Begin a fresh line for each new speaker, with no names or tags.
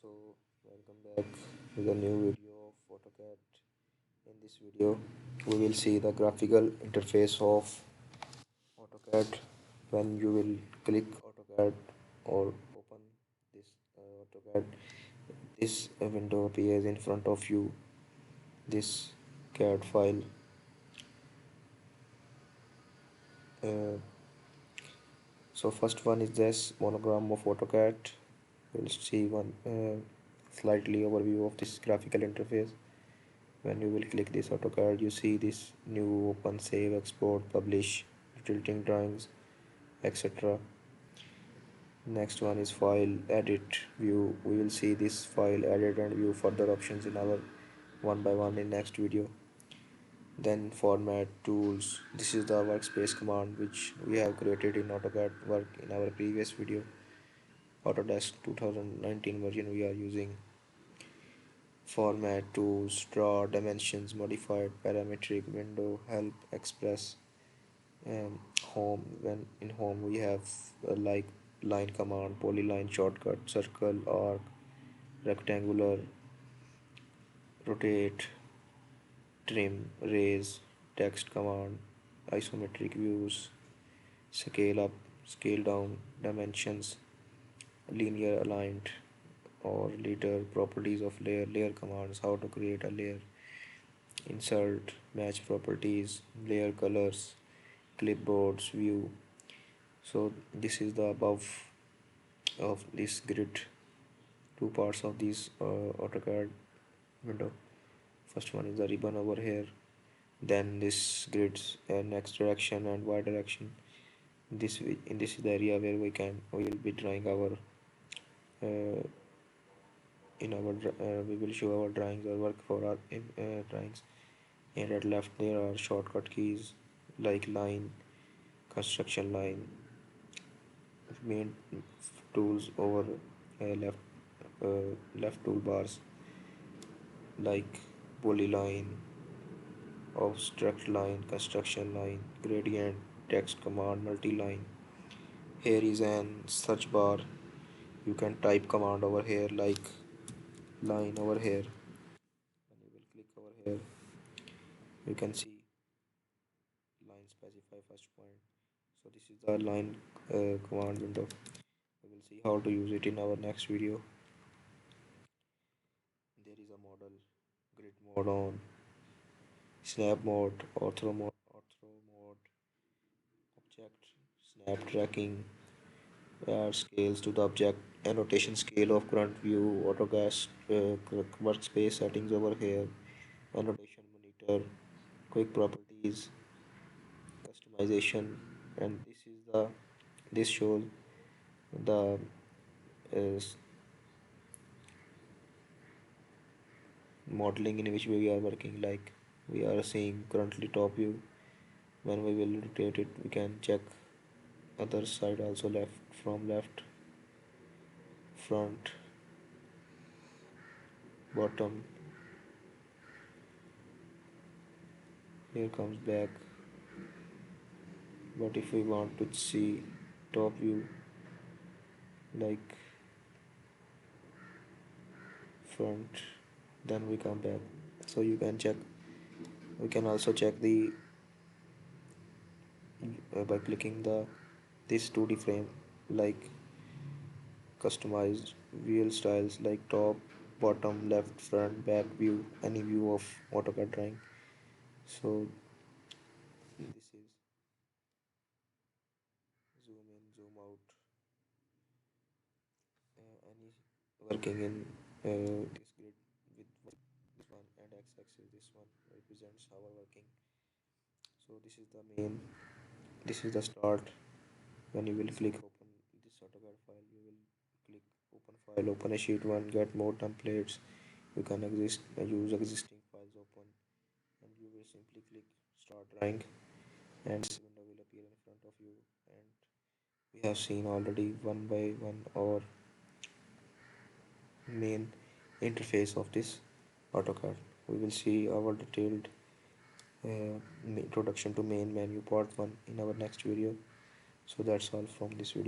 So, welcome back with a new video of AutoCAD. In this video, we will see the graphical interface of AutoCAD. When you will click AutoCAD or open this AutoCAD, this window appears in front of you. This CAD file. Uh, so first one is this monogram of AutoCAD. We'll see one slightly overview of this graphical interface. When you will click this AutoCAD, you see this new open, save, export, publish, tilting drawings, etc. Next one is file, edit, view. We will see this file, edit and view further options in our one by one in next video. Then format, tools. This is the workspace command which we have created in AutoCAD work in our previous video. Autodesk 2019 version we are using. Format, tools, draw, dimensions, modified, parametric, window, help, express, home. When in home we have like line command, polyline shortcut, circle, arc, rectangular, rotate, trim, raise, text command, isometric views, scale up, scale down, dimensions, linear aligned or leader, properties of layer commands, how to create a layer, insert, match properties, layer colors, clipboards, view. So this is the above of this grid, two parts of this AutoCAD window. First one is the ribbon over here, then this grids and X direction and Y direction. This is the area where we will be drawing our uh, we will show our drawings or work for our drawings. And at left there are shortcut keys like line, construction line, main tools over left toolbars like polyline, obstruct line, construction line, gradient, text command, multi-line. Here is an search bar. You can type command over here like line over here. When you will click over here, you can see line specify first point. So this is the line command window. We will see how to use it in our next video. There is a model, grid mode on, snap mode, ortho mode, object, snap tracking, add scales to the object, annotation scale of current view, AutoCAD workspace settings over here, annotation monitor, quick properties, customization, and this shows the uh, modeling in which we are working. Like we are seeing currently top view. When we will rotate it, we can check other side also, left from left, front, bottom. Here comes back. But if we want to see top view like front, then we come back. So you can check. We can also check the by clicking this 2D frame, like customized wheel styles like top, bottom, left, front, back view, any view of AutoCAD drawing. So this is zoom in, zoom out, any working in this grid with this one, and x-axis this one represents our working. So this is the start. When you will click open this AutoCAD file, you will click open file, open a sheet 1, get more templates. You can use existing files open, and you will simply click start drawing, and this window will appear in front of you. And we have seen already one by one our main interface of this AutoCAD. We will see our detailed introduction to main menu part 1 in our next video. So that's all from this video.